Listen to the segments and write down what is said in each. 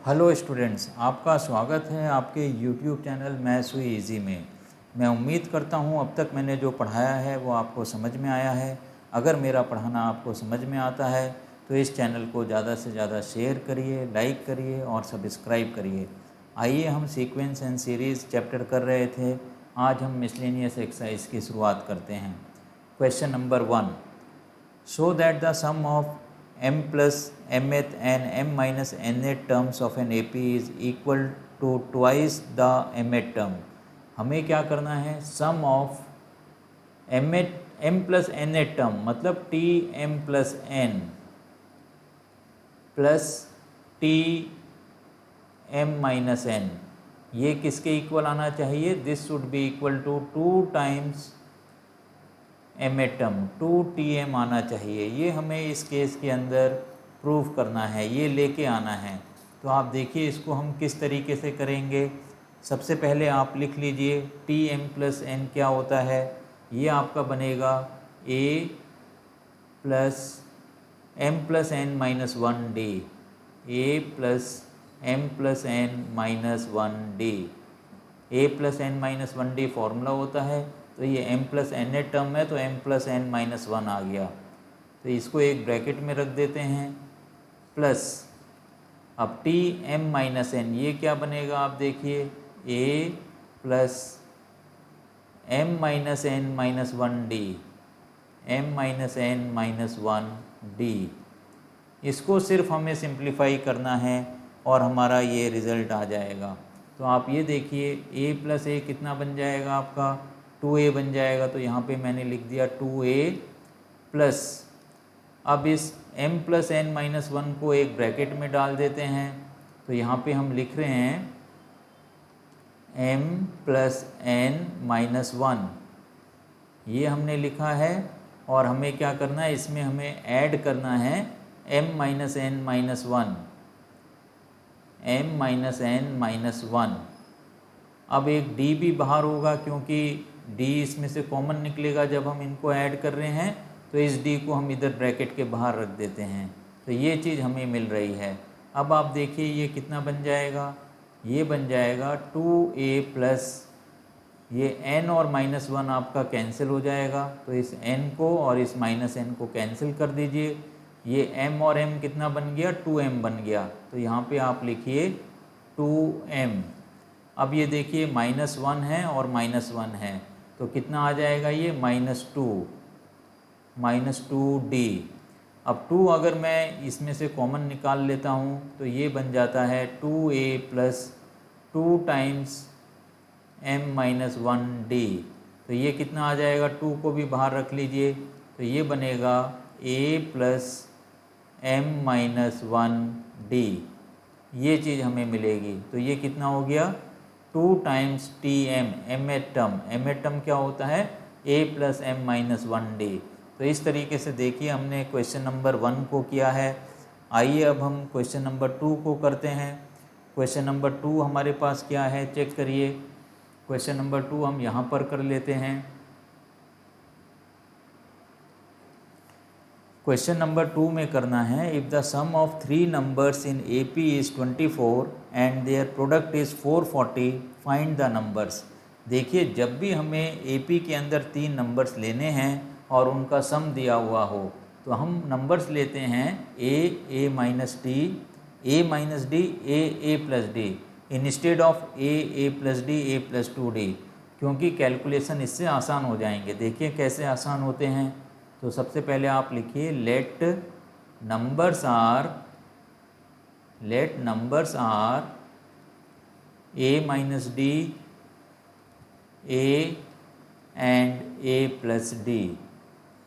Hello students, आपका स्वागत है आपके YouTube चैनल मैथ्स हुई ईजी में। मैं उम्मीद करता हूँ अब तक मैंने जो पढ़ाया है वो आपको समझ में आया है। अगर मेरा पढ़ाना आपको समझ में आता है तो इस चैनल को ज़्यादा से ज़्यादा शेयर करिए, लाइक करिए और सब्सक्राइब करिए। आइए हम सीक्वेंस एंड सीरीज़ चैप्टर कर रहे थे, आज हम मिसलेनियस एक्सरसाइज की शुरुआत करते हैं। Question number 1, show that the sum of m plus mth and m minus nth terms of an AP is equal to twice the mth term। हमें क्या करना है, sum of m plus nth term मतलब T M plus N plus T M minus N, ये किसके equal आना चाहिए? This should be equal to 2 times M term 2tm आना चाहिए। ये हमें इस केस के अंदर प्रूव करना है, ये लेके आना है। तो आप देखिए इसको हम किस तरीके से करेंगे। सबसे पहले आप लिख लीजिए tm प्लस n क्या होता है। ये आपका बनेगा a plus m plus n minus 1d, a plus m plus n minus 1d। a plus n minus 1d formula होता है, तो ये m प्लस एन टर्म है तो m प्लस n माइनस 1 आ गया। तो इसको एक ब्रैकेट में रख देते हैं प्लस, अब टी एम माइनस एन ये क्या बनेगा आप देखिए, a plus m minus n minus 1d, m minus n minus 1d। इसको सिर्फ हमें सिंप्लीफाई करना है और हमारा ये रिज़ल्ट आ जाएगा। तो आप ये देखिए a प्लस ए कितना बन जाएगा आपका, 2a बन जाएगा। तो यहाँ पे मैंने लिख दिया 2a प्लस, अब इस m प्लस एन माइनस 1 को एक ब्रैकेट में डाल देते हैं। तो यहाँ पे हम लिख रहे हैं m प्लस एन माइनस 1, ये हमने लिखा है। और हमें क्या करना है, इसमें हमें ऐड करना है m minus n minus 1, m minus n minus 1। अब एक d भी बाहर होगा क्योंकि d इसमें से कॉमन निकलेगा जब हम इनको ऐड कर रहे हैं, तो इस d को हम इधर ब्रैकेट के बाहर रख देते हैं। तो ये चीज़ हमें मिल रही है। अब आप देखिए ये कितना बन जाएगा, ये बन जाएगा 2a प्लस, ये n और माइनस 1 आपका कैंसिल हो जाएगा, तो इस n को और इस माइनस n को कैंसिल कर दीजिए। ये m और m कितना बन गया, 2m बन गया। तो यहाँ पे आप लिखिए 2m। अब ये देखिए माइनस 1 है और माइनस 1 है, तो कितना आ जाएगा ये माइनस 2d। अब 2 अगर मैं इसमें से कॉमन निकाल लेता हूँ तो ये बन जाता है 2a plus 2 times m minus 1d। तो ये कितना आ जाएगा, 2 को भी बाहर रख लीजिए, तो ये बनेगा a plus m minus 1d। ये चीज़ हमें मिलेगी। तो ये कितना हो गया, 2 times t m, m term क्या होता है, a plus m minus 1d। तो इस तरीके से देखिए हमने क्वेश्चन नंबर 1 को किया है। आइए अब हम क्वेश्चन नंबर 2 को करते हैं। क्वेश्चन नंबर 2 हमारे पास क्या है, चेक करिए। क्वेश्चन नंबर 2 हम यहाँ पर कर लेते हैं। क्वेश्चन नंबर 2 में करना है, if the sum of 3 numbers in AP is 24 and their product is 440, find the numbers. देखिए जब भी हमें AP के अंदर 3 नंबर्स लेने हैं और उनका सम दिया हुआ हो, तो हम नंबर्स लेते हैं a minus d, a minus d, a plus D, instead of a plus D, a plus 2d, क्योंकि कैलकुलेशन इससे आसान हो जाएंगे। देखिए कैसे आसान होते हैं। तो सबसे पहले आप लिखिए let numbers are a minus d, a and a plus d.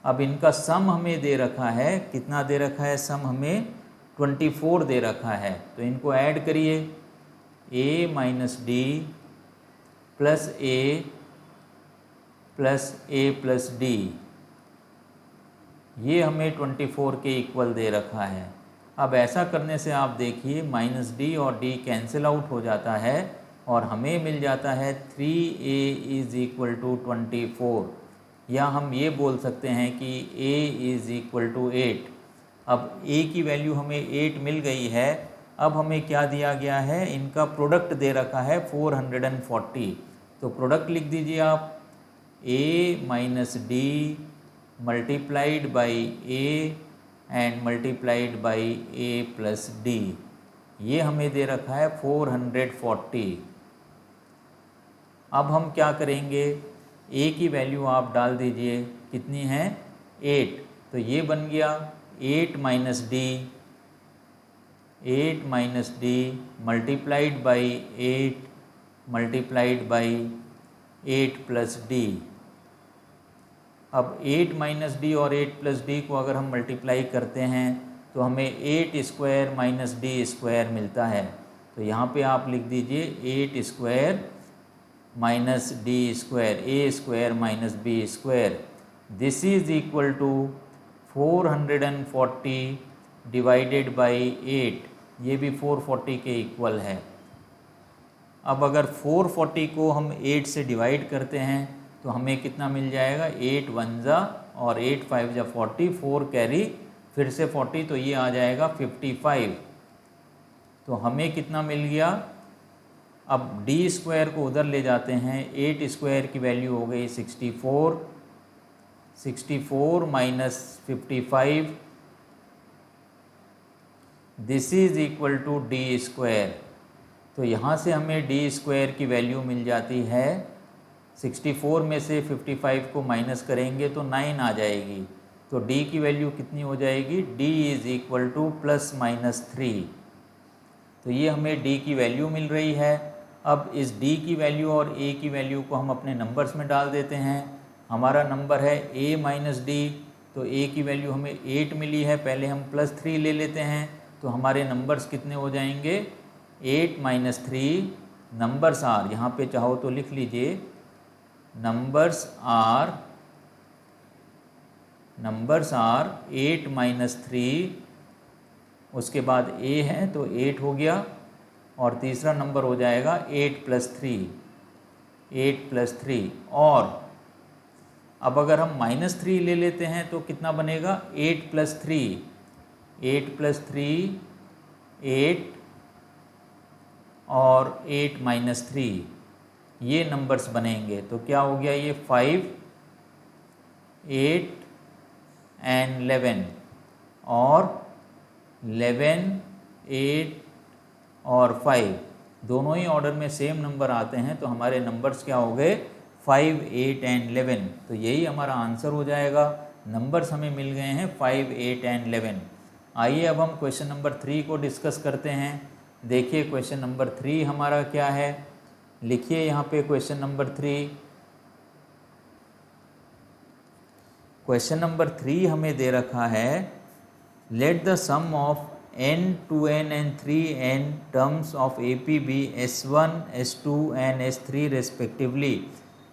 अब इनका सम हमें दे रखा है, कितना दे रखा है, सम हमें 24 दे रखा है। तो इनको ऐड करिए, a minus D plus a plus D, ये हमें 24 के इक्वल दे रखा है। अब ऐसा करने से आप देखिए माइनस डी और डी कैंसिल आउट हो जाता है और हमें मिल जाता है 3a इज़ इक्वल टू 24, या हम ये बोल सकते हैं कि a इज़ इक्वल टू 8। अब a की वैल्यू हमें 8 मिल गई है। अब हमें क्या दिया गया है, इनका प्रोडक्ट दे रखा है 440। तो प्रोडक्ट लिख दीजिए आप, a minus D multiplied by a and multiplied by a plus D. ये हमें दे रखा है 440। अब हम क्या करेंगे, a की वैल्यू आप डाल दीजिए, कितनी है 8। तो ये बन गया 8 minus D multiplied by 8 multiplied by 8 plus d. अब 8 माइनस डी और 8 प्लस डी को अगर हम मल्टीप्लाई करते हैं तो हमें 8 स्क्वायर माइनस डी स्क्वायर मिलता है। तो यहाँ पे आप लिख दीजिए 8 square minus d square, a square minus b square. This is equal to 440 divided by 8। ये भी 440 के इक्वल है। अब अगर 440 को हम 8 से डिवाइड करते हैं तो हमें कितना मिल जाएगा, 8 वन जा और 8 फाइव जा 40, 4 कैरी फिर से 40, तो ये आ जाएगा 55। तो हमें कितना मिल गया। अब डी स्क्वायर को उधर ले जाते हैं, 8 स्क्वायर की वैल्यू हो गई 64, 64 minus 55, this is equal to d square. तो यहाँ से हमें डी स्क्वायर की वैल्यू मिल जाती है, 64 में से 55 को माइनस करेंगे तो 9 आ जाएगी। तो d की वैल्यू कितनी हो जाएगी, d is equal two plus minus 3। तो ये हमें d की वैल्यू मिल रही है। अब इस d की वैल्यू और a की वैल्यू को हम अपने नंबर्स में डाल देते हैं। हमारा नंबर है a माइनस डी, तो a की वैल्यू हमें 8 मिली है, पहले हम प्लस 3 ले लेते हैं तो हमारे नंबर्स कितने हो जाएंगे, 8 माइनस 3। नंबर्स आर, यहाँ पे चाहो तो लिख लीजिए, नंबर्स आर 8 माइनस 3, उसके बाद a है तो 8 हो गया, और तीसरा नंबर हो जाएगा 8 प्लस 3। और अब अगर हम माइनस 3 ले लेते हैं तो कितना बनेगा, 8 प्लस 3, 8 और 8 माइनस 3, ये नंबर्स बनेंगे। तो क्या हो गया, ये 5, 8 एंड 11, और 11, 8 और 5 दोनों ही ऑर्डर में सेम नंबर आते हैं। तो हमारे नंबर्स क्या हो गए, 5, 8 एंड 11। तो यही हमारा आंसर हो जाएगा। नंबर्स हमें मिल गए हैं 5, 8 एंड 11। आइए अब हम क्वेश्चन नंबर 3 को डिस्कस करते हैं। देखिए क्वेश्चन नंबर 3 हमारा क्या है, लिखिए यहाँ पे क्वेश्चन नंबर 3। क्वेश्चन नंबर 3 हमें दे रखा है, let the sum of n, 2n and 3n terms of AP be S1, S2 and S3 respectively,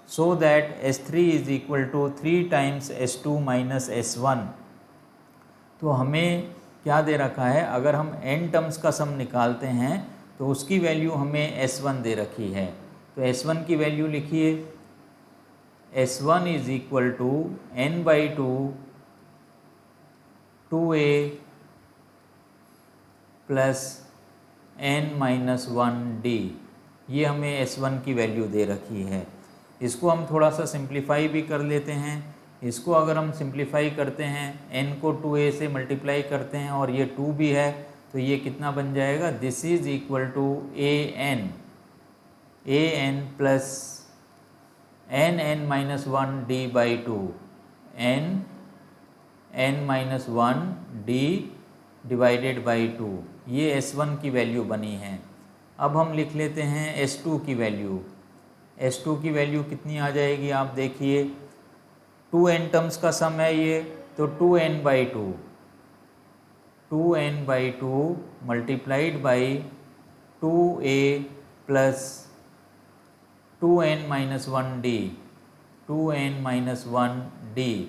so that S3 is equal to 3 times S2 minus S1। तो हमें क्या दे रखा है, अगर हम n टर्म्स का सम निकालते हैं तो उसकी वैल्यू हमें S1 दे रखी है। तो S1 की वैल्यू लिखिए, S1 is equal to n by 2a plus n minus 1d। ये हमें S1 की वैल्यू दे रखी है। इसको हम थोड़ा सा सिंप्लीफाई भी कर लेते हैं। इसको अगर हम सिंप्लीफाई करते हैं, n को 2a से मल्टीप्लाई करते हैं और ये 2 भी है, तो ये कितना बन जाएगा, this is equal to an plus n minus 1d by 2, n minus 1d divided by 2। ये S1 की वैल्यू बनी है। अब हम लिख लेते हैं S2 की वैल्यू। S2 की वैल्यू कितनी आ जाएगी, आप देखिए, 2n टर्म्स का सम है ये, तो 2n by 2 multiplied by 2a plus 2n minus 1d।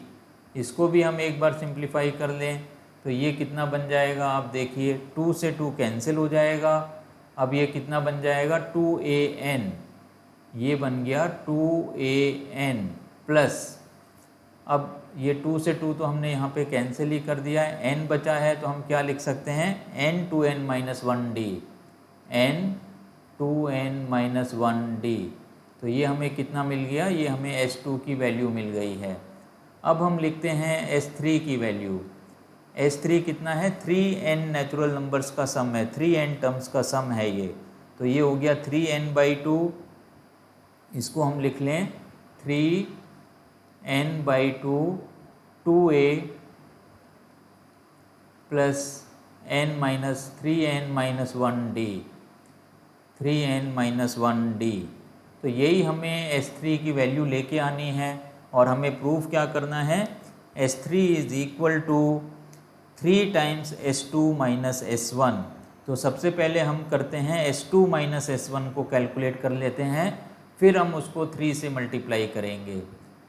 इसको भी हम एक बार सिंप्लीफाई कर लें तो ये कितना बन जाएगा, आप देखिए, 2 से 2 कैंसिल हो जाएगा। अब ये कितना बन जाएगा, 2an, ये बन गया 2an प्लस अब ये 2 से 2 तो हमने यहाँ पे कैंसिल ही कर दिया है, n बचा है तो हम क्या लिख सकते हैं, n2n-1d, n2n-1d। तो ये हमें कितना मिल गया, ये हमें S2 की वैल्यू मिल गई है। अब हम लिखते हैं S3 की वैल्यू। S3 कितना है, 3n नेचुरल नंबर्स का सम है, 3n टर्म्स का सम है ये। तो ये हो गया 3n/2, इसको हम लिख लें 3n/2 2a plus n-3n-1d, 3n-1d। तो यही हमें S3 की वैल्यू लेके आनी है और हमें प्रूफ क्या करना है, S3 is equal to 3 times S2 minus S1। तो सबसे पहले हम करते हैं S2 माइनस S1 को कैलकुलेट कर लेते हैं, फिर हम उसको 3 से मल्टीप्लाई करेंगे।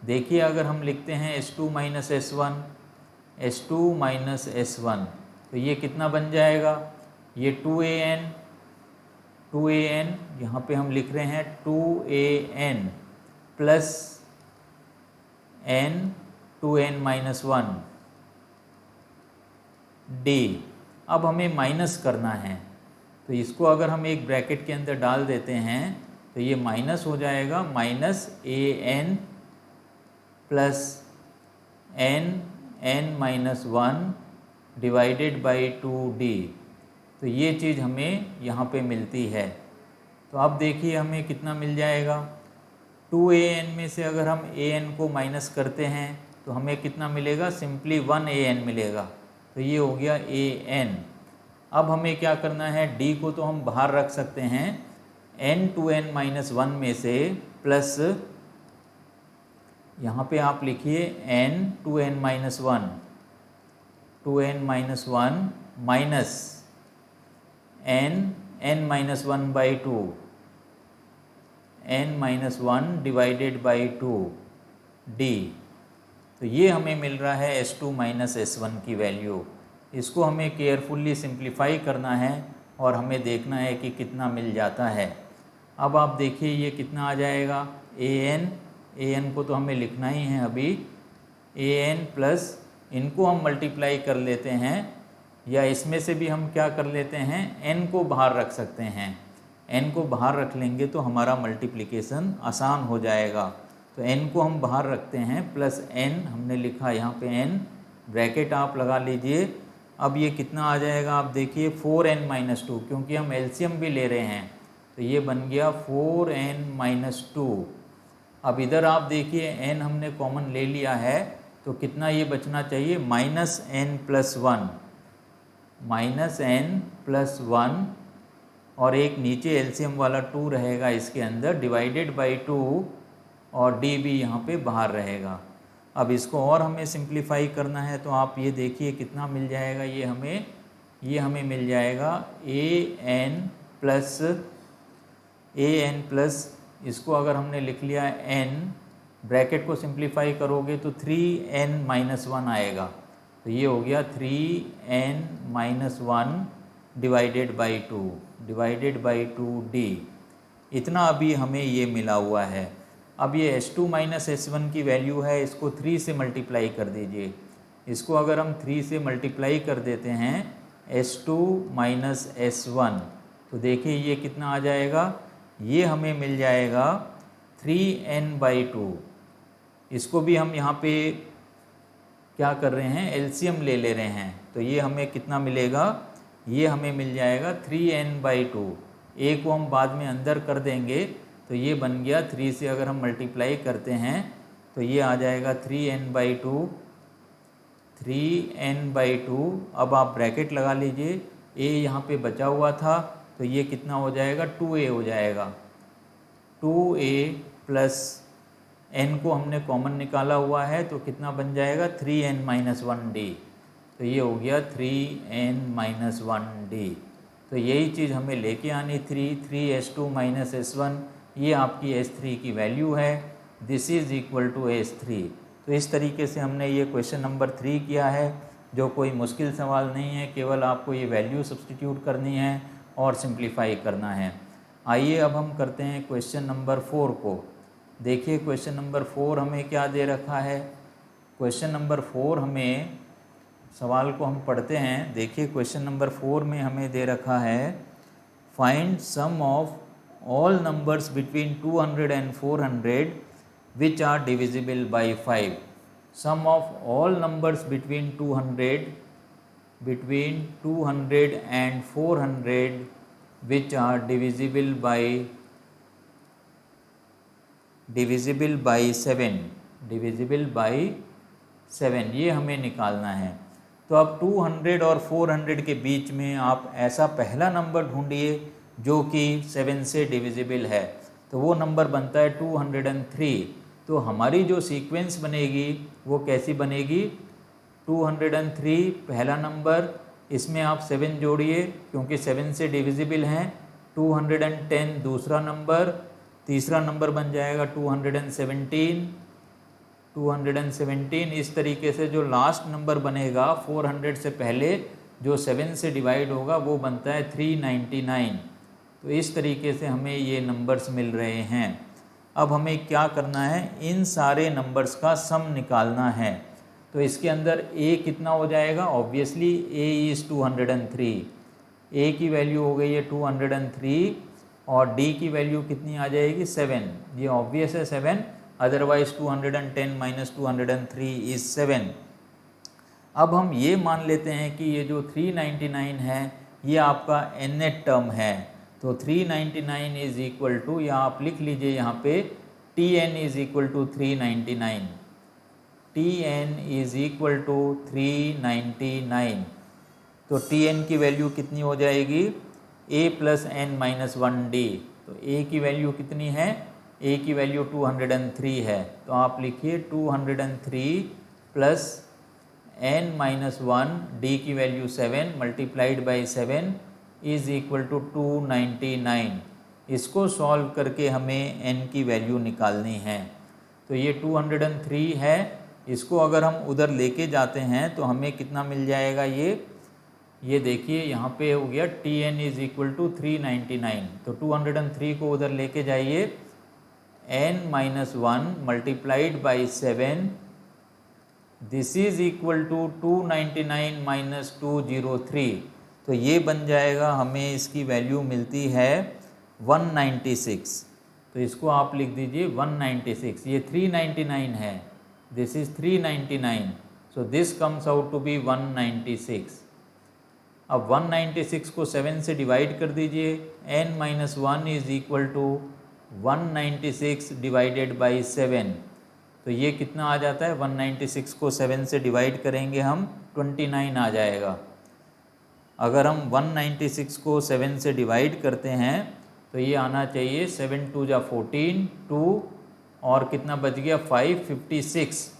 देखिए अगर हम लिखते हैं S2 minus S1, S2 minus S1, तो ये कितना बन जाएगा, ये 2an यहाँ पे हम लिख रहे हैं 2an plus n 2n-1 d। अब हमें माइनस करना है, तो इसको अगर हम एक ब्रैकेट के अंदर डाल देते हैं तो ये माइनस हो जाएगा, -an plus n-1 divided by 2d। तो ये चीज़ हमें यहाँ पे मिलती है। तो अब देखिए हमें कितना मिल जाएगा, 2an में से अगर हम an को माइनस करते हैं तो हमें कितना मिलेगा, सिंपली 1an मिलेगा। तो ये हो गया an। अब हमें क्या करना है, d को तो हम बाहर रख सकते हैं, n2n-1 में से प्लस यहाँ पे आप लिखिए n2n-1 minus n-1/2 n-1 divided by 2d। तो ये हमें मिल रहा है S2 माइनस S1 की वैल्यू। इसको हमें केयरफुली सिंप्लीफाई करना है और हमें देखना है कि कितना मिल जाता है। अब आप देखिए ये कितना आ जाएगा, an को तो हमें लिखना ही है अभी, an प्लस इनको हम मल्टीप्लाई कर लेते हैं, या इसमें से भी हम क्या कर लेते हैं, n को बाहर रख सकते हैं। n को बाहर रख लेंगे तो हमारा मल्टीप्लिकेशन आसान हो जाएगा। तो n को हम बाहर रखते हैं, प्लस n हमने लिखा यहाँ पे n, ब्रैकेट आप लगा लीजिए। अब ये कितना आ जाएगा, आप देखिए 4n-2, क्योंकि हम एलसीएम भी ले रहे हैं तो ये बन गया 4n-2। अब इधर आप देखिए n हमने कॉमन ले लिया है तो कितना ये बचना चाहिए, -n+1 और एक नीचे एलसीएम वाला 2 रहेगा इसके अंदर, डिवाइडेड बाई 2 और d भी यहाँ पे बाहर रहेगा। अब इसको और हमें सिंप्लीफाई करना है तो आप ये देखिए कितना मिल जाएगा, ये हमें मिल जाएगा an प्लस इसको अगर हमने लिख लिया n, ब्रैकेट को सिंप्लीफाई करोगे तो 3n-1 आएगा। तो ये हो गया 3n-1 डिवाइडेड बाई 2d। इतना अभी हमें ये मिला हुआ है। अब ये S2 माइनस S1 की वैल्यू है, इसको 3 से मल्टीप्लाई कर दीजिए। इसको अगर हम 3 से मल्टीप्लाई कर देते हैं S2 माइनस S1, तो देखिए ये कितना आ जाएगा, ये हमें मिल जाएगा 3n/2। इसको भी हम यहाँ पे क्या कर रहे हैं, एलसीएम ले रहे हैं। तो ये हमें कितना मिलेगा, ये हमें मिल जाएगा 3n/2। a को हम बाद में अंदर कर देंगे तो ये बन गया, 3 से अगर हम मल्टीप्लाई करते हैं तो ये आ जाएगा 3n/2। अब आप ब्रैकेट लगा लीजिए, a यहाँ पे बचा हुआ था तो ये कितना हो जाएगा, 2a हो जाएगा। 2a प्लस n को हमने कॉमन निकाला हुआ है तो कितना बन जाएगा, 3n-1d। तो ये हो गया 3n-1d। तो यही चीज़ हमें लेके आनी 3S2 माइनस S1, ये आपकी S3 की वैल्यू है। This is equal to S3। तो इस तरीके से हमने ये क्वेश्चन नंबर 3 किया है, जो कोई मुश्किल सवाल नहीं है, केवल आपको ये वैल्यू सब्सटीट्यूट करनी है और सिंप्लीफाई करना है। आइए अब हम करते हैं क्वेश्चन नंबर 4 को। देखिए क्वेश्चन नंबर 4 हमें क्या दे रखा है, क्वेश्चन नंबर 4 हमें सवाल को हम पढ़ते हैं। देखिए क्वेश्चन नंबर 4 में हमें दे रखा है find sum of all numbers between 200 and 400 which are divisible by 5। Sum of all numbers between 200 and 400 which are divisible by 7 ये हमें निकालना है। तो अब 200 और 400 के बीच में आप ऐसा पहला नंबर ढूंढिए जो कि 7 से डिविजिबल है। तो वो नंबर बनता है 203। तो हमारी जो सीक्वेंस बनेगी वो कैसी बनेगी, 203 पहला नंबर, इसमें आप 7 जोड़िए क्योंकि 7 से डिविजिबल हैं। 210 दूसरा नंबर, तीसरा नंबर बन जाएगा 217। इस तरीके से जो लास्ट नंबर बनेगा 400 से पहले जो 7 से डिवाइड होगा वो बनता है 399। तो इस तरीके से हमें ये नंबर्स मिल रहे हैं। अब हमें क्या करना है, इन सारे नंबर्स का सम निकालना है। तो इसके अंदर a कितना हो जाएगा, ऑब्वियसली a इज़ 203। a की वैल्यू हो गई है 203 और d की वैल्यू कितनी आ जाएगी 7। ये ऑब्वियस है 7, अदरवाइज 210 माइनस 203 इज़ 7। अब हम ये मान लेते हैं कि ये जो 399 है ये आपका nth टर्म है। तो 399 इज़ इक्वल टू, या आप लिख लीजिए यहाँ पे Tn is equal to 399। Tn is equal to 399। तो Tn की वैल्यू कितनी हो जाएगी, a plus n minus 1d। तो a की वैल्यू कितनी है, a की वैल्यू 203 है। तो आप लिखिए 203 प्लस n माइनस 1, d की value 7 multiplied by 7 is equal to 299। इसको सॉल्व करके हमें n की वैल्यू निकालनी है। तो ये 203 है, इसको अगर हम उधर लेके जाते हैं तो हमें कितना मिल जाएगा, ये देखिए यहाँ पे हो गया Tn इज़ इक्वल टू 399। तो 203 को उधर लेके जाइए, n minus 1 multiplied by 7, this is equal to 299 minus 203। तो ये बन जाएगा, हमें इसकी वैल्यू मिलती है 196। तो इसको आप लिख दीजिए 196। ये 399 है, this is 399, so this comes out to be 196। अब 196 को 7 से डिवाइड कर दीजिए, n minus 1 is equal to 196 divided by 7। तो ये कितना आ जाता है, 196 को 7 से डिवाइड करेंगे हम 29 आ जाएगा। अगर हम 196 को 7 से डिवाइड करते हैं तो ये आना चाहिए 7 2 जा 14, 2 और कितना बच गया 5, 56,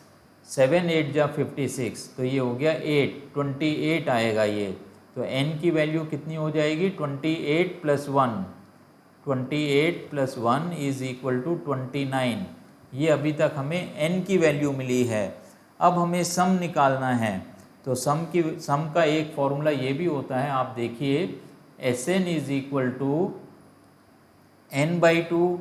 7 8 जा 56, तो ये हो गया 8, 28 आएगा ये। तो n की वैल्यू कितनी हो जाएगी, 28 plus 1, 28 plus 1 is equal to 29। ये अभी तक हमें n की वैल्यू मिली है। अब हमें सम निकालना है। तो सम का एक फॉर्मूला ये भी होता है, आप देखिए Sn is equal to n/2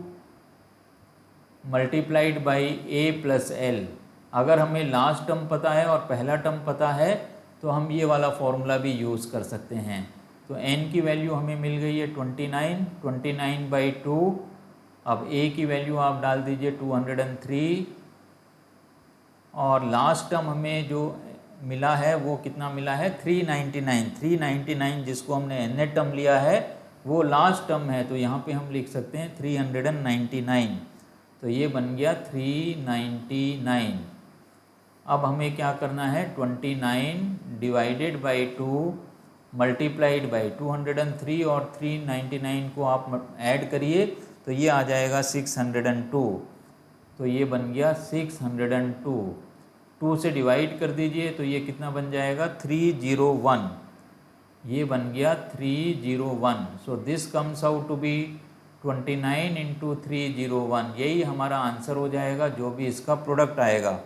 multiplied by a plus l। अगर हमें लास्ट टर्म पता है और पहला टर्म पता है तो हम ये वाला फॉर्मूला भी यूज़ कर सकते हैं। तो n की वैल्यू हमें मिल गई है 29/2। अब a की वैल्यू आप डाल दीजिए 203 और लास्ट टर्म हमें जो मिला है वो कितना मिला है 399 जिसको हमने nth टर्म लिया है वो लास्ट टर्म है। तो यहाँ पे हम लिख सकते हैं 399। तो ये बन गया 399। अब हमें क्या करना है, 29 डिवाइडेड बाई 2 मल्टीप्लाइड बाई 203 और 399 को आप ऐड करिए तो ये आ जाएगा 602। तो ये बन गया 602। 2 से डिवाइड कर दीजिए तो ये कितना बन जाएगा 301। ये बन गया 301। So this comes out to be 29 into 301। यही हमारा आंसर हो जाएगा, जो भी इसका प्रोडक्ट आएगा।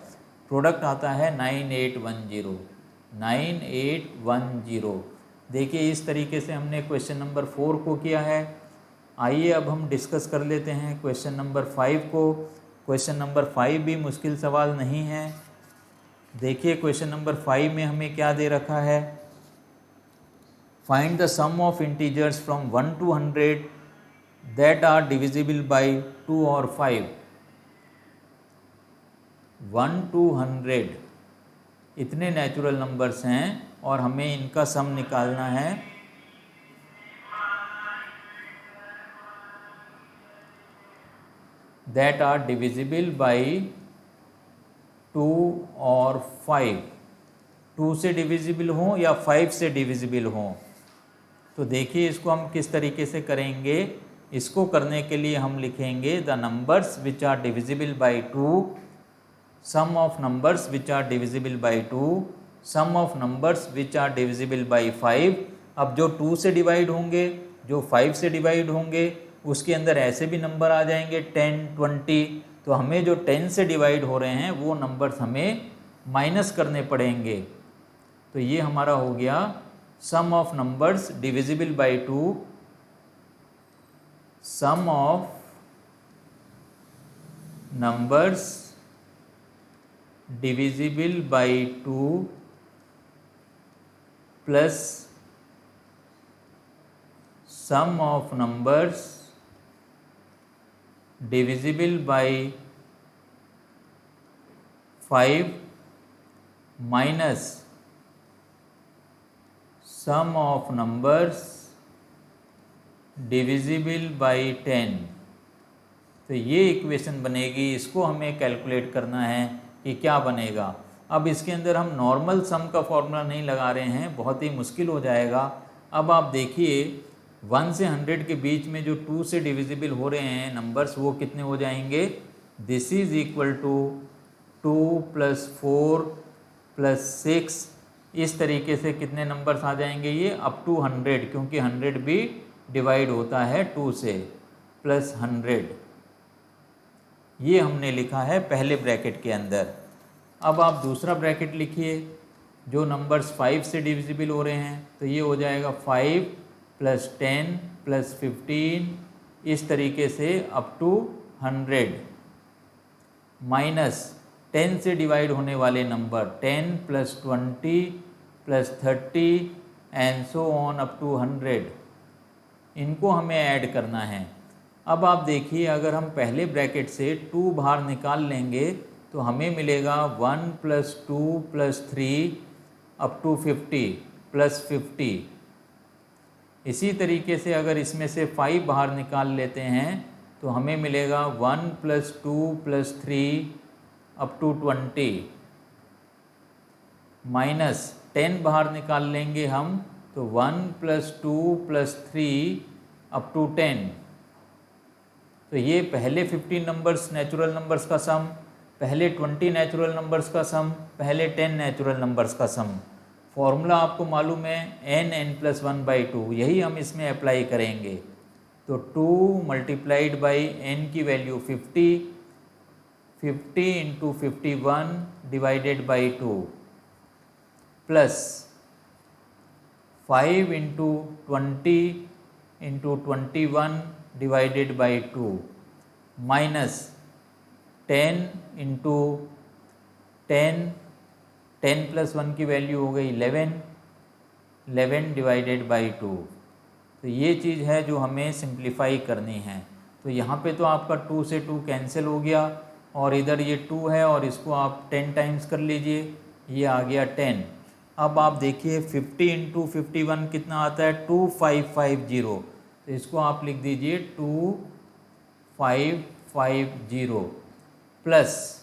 प्रोडक्ट आता है 9810। 9810। देखिए इस तरीके से हमने क्वेश्चन नंबर 4 को किया है। आइए अब हम डिस्कस कर लेते हैं क्वेश्चन नंबर 5 को। क्वेश्चन नंबर 5 भी मुश्किल सवाल नहीं है। देखिए क्वेश्चन नंबर 5 में हमें क्या दे रखा है, find the sum of integers from 1 to 100 that are divisible by 2 और 5। 1 to 100 इतने नेचुरल नंबर्स हैं और हमें इनका सम निकालना है। दैट आर डिविजिबल बाय 2 और 5। 2 से डिविजिबल हों या 5 से डिविजिबल हों। तो देखिए इसको हम किस तरीके से करेंगे। इसको करने के लिए हम लिखेंगे the numbers which are divisible by 2, sum of numbers which are divisible by 2, sum of numbers which are divisible by 5। अब जो 2 से डिवाइड होंगे, जो 5 से डिवाइड होंगे, उसके अंदर ऐसे भी नंबर आ जाएंगे 10, 20। तो हमें जो 10 से डिवाइड हो रहे हैं वो नंबर्स हमें माइनस करने पड़ेंगे। तो ये हमारा हो गया sum of numbers divisible by 2, sum of numbers divisible by 2 plus sum of numbers divisible by 5 minus sum of numbers divisible by 10। तो ये इक्वेशन बनेगी। इसको हमें कैलकुलेट करना है कि क्या बनेगा। अब इसके अंदर हम नॉर्मल सम का फॉर्मूला नहीं लगा रहे हैं, बहुत ही मुश्किल हो जाएगा। अब आप देखिए 1 से 100 के बीच में जो 2 से डिविजिबल हो रहे हैं नंबर्स, वो कितने हो जाएंगे। This is equal to 2 + 4 + 6। इस तरीके से कितने नंबर्स आ जाएंगे ये, अप टू 100, क्योंकि 100 भी डिवाइड होता है 2 से, प्लस 100। ये हमने लिखा है पहले ब्रैकेट के अंदर। अब आप दूसरा ब्रैकेट लिखिए, जो नंबर्स 5 से डिविजिबल हो रहे हैं, तो ये हो जाएगा 5 + 10 + 15, इस तरीके से अप टू 100, माइनस 10 से डिवाइड होने वाले number 10 + 20 + 30 and so on up to 100। इनको हमें ऐड करना है। अब आप देखिए अगर हम पहले ब्रैकेट से 2 बाहर निकाल लेंगे तो हमें मिलेगा 1 + 2 + 3 अप टू 50 + 50। इसी तरीके से अगर इसमें से 5 बाहर निकाल लेते हैं तो हमें मिलेगा 1 + 2 + 3 अप टू 20, माइनस 10 बाहर निकाल लेंगे हम तो 1 + 2 + 3 अप टू 10। तो ये पहले 15 नंबर्स नेचुरल नंबर्स का सम, पहले 20 नेचुरल नंबर्स का सम, पहले 10 नेचुरल नंबर्स का सम। फॉर्मूला आपको मालूम है n+1/2, यही हम इसमें अप्लाई करेंगे। तो 2 × n की value 50, 50 × 51 divided by 2, plus 5 × 20 × 21 divided by 2, minus 10 × 10, 10 + 1 की वैल्यू हो गई 11, 11 डिवाइडेड बाई 2। तो ये चीज़ है जो हमें सिंप्लीफाई करनी है। तो यहाँ पे तो आपका 2 से 2 कैंसिल हो गया और इधर ये 2 है और इसको आप 10 टाइम्स कर लीजिए, ये आ गया 10। अब आप देखिए 50 × 51 कितना आता है, 2550। तो इसको आप लिख दीजिए 2550 प्लस,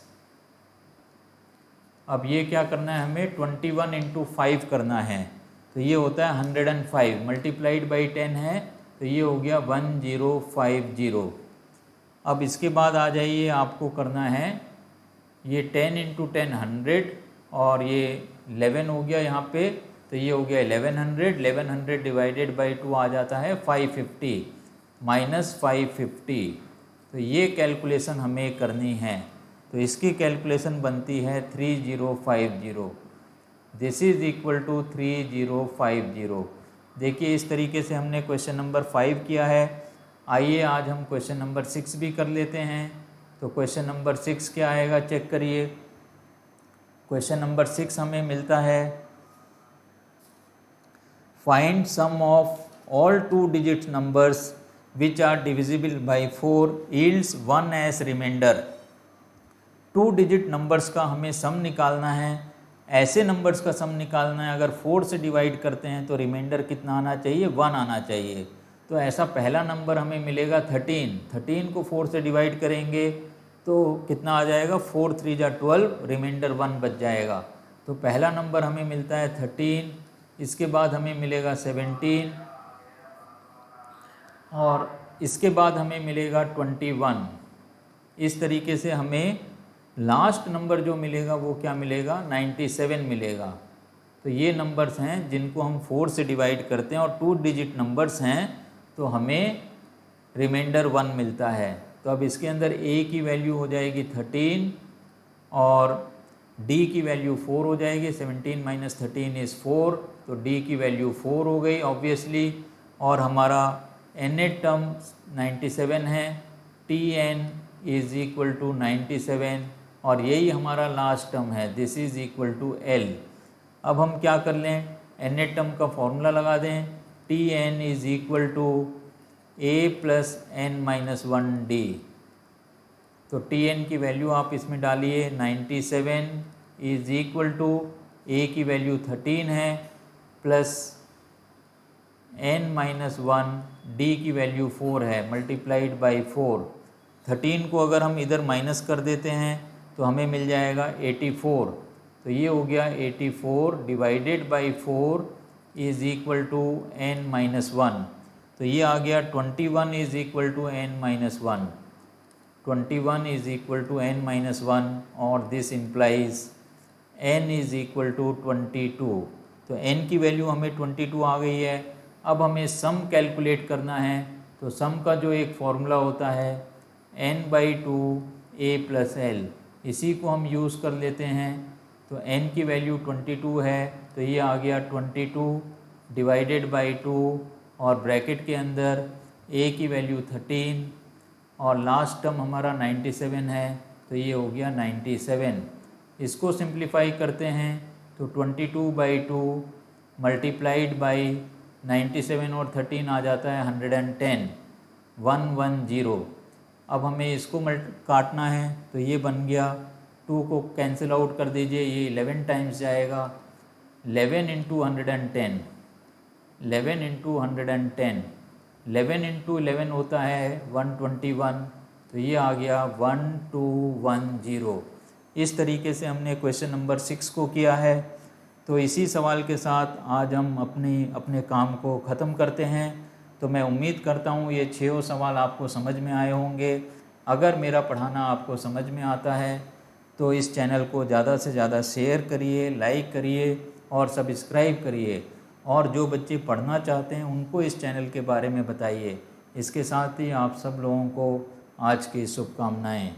अब ये क्या करना है हमें, 21 × 5 करना है। तो ये होता है 105, मल्टीप्लाइड बाई 10 है, तो ये हो गया 1050। अब इसके बाद आ जाइए, आपको करना है ये 10 × 10 100 और ये 11 हो गया यहाँ पे, तो ये हो गया 1100, 1100 डिवाइडेड बाई 2 आ जाता है 550 माइनस 550। तो ये कैलकुलेशन हमें करनी है। तो इसकी कैलकुलेशन बनती है 3050। This is equal to 3050। देखिए इस तरीके से हमने क्वेश्चन नंबर 5 किया है। आइए आज हम क्वेश्चन नंबर 6 भी कर लेते हैं। तो क्वेश्चन नंबर 6 क्या आएगा, चेक करिए। क्वेश्चन नंबर 6 हमें मिलता है find sum of all 2 digit numbers which are divisible by 4 yields 1 as remainder. 2 digit numbers का हमें सम निकालना है। ऐसे नंबर्स का सम निकालना है, अगर 4 से डिवाइड करते हैं तो रिमाइंडर कितना आना चाहिए, 1 आना चाहिए। तो ऐसा पहला नंबर हमें मिलेगा 13 को 4 से डिवाइड करेंगे तो कितना आ जाएगा, 4 3 जा 12, रिमाइंडर 1 बच जाएगा। तो पहला नंबर हमें मिलता है 13, इसके बाद हमें मिलेगा 17 और इसके बाद हमें मिलेगा 21। इस तरीके से हमें लास्ट नंबर जो मिलेगा वो क्या मिलेगा, 97 मिलेगा। तो ये नंबर्स हैं जिनको हम 4 से डिवाइड करते हैं और 2 डिजिट नंबर्स हैं तो हमें रिमाइंडर 1 मिलता है। तो अब इसके अंदर a की वैल्यू हो जाएगी 13 और d की वैल्यू 4 हो जाएगी। 17 - 13 इज़ 4, तो d की वैल्यू 4 हो गई ऑब्वियसली। और हमारा nth टर्म 97 है, tn इज़ इक्वल टू 97 और यही हमारा लास्ट टर्म है, this is equal to l। अब हम क्या कर लें, nth टर्म का फॉर्मूला लगा दें, tn is equal to a plus n minus 1d। तो tn की वैल्यू आप इसमें डालिए, 97 इज़ इक्वल टू a की वैल्यू 13 है प्लस n माइनस 1, d की वैल्यू 4 है, मल्टीप्लाइड बाई 4। 13 को अगर हम इधर माइनस कर देते हैं तो हमें मिल जाएगा 84। तो ये हो गया 84 divided by 4 is equal to n minus 1। तो ये आ गया 21 is equal to n minus 1। 21 is equal to n minus 1 और this implies n is equal to 22। तो n की वैल्यू हमें 22 आ गई है। अब हमें सम कैलकुलेट करना है, तो सम का जो एक फॉर्मूला होता है n/2 a प्लस l, इसी को हम यूज़ कर लेते हैं। तो n की वैल्यू 22 है तो ये आ गया 22 डिवाइडेड बाई 2 और ब्रैकेट के अंदर a की वैल्यू 13 और लास्ट टर्म हमारा 97 है तो ये हो गया 97। इसको सिंप्लीफाई करते हैं तो 22/2 मल्टीप्लाइड बाई 97 और 13 आ जाता है 110, 110। अब हमें इसको काटना है तो ये बन गया, 2 को कैंसिल आउट कर दीजिए, ये 11 टाइम्स जाएगा। 11 × 110, 11 × 110, 11 × 11 होता है 121। तो ये आ गया 1210। इस तरीके से हमने क्वेश्चन नंबर 6 को किया है। तो इसी सवाल के साथ आज हम अपने काम को ख़त्म करते हैं। तो मैं उम्मीद करता हूँ ये 6 सवाल आपको समझ में आए होंगे। अगर मेरा पढ़ाना आपको समझ में आता है तो इस चैनल को ज़्यादा से ज़्यादा शेयर करिए, लाइक करिए और सब्सक्राइब करिए। और जो बच्चे पढ़ना चाहते हैं उनको इस चैनल के बारे में बताइए। इसके साथ ही आप सब लोगों को आज की शुभकामनाएँ।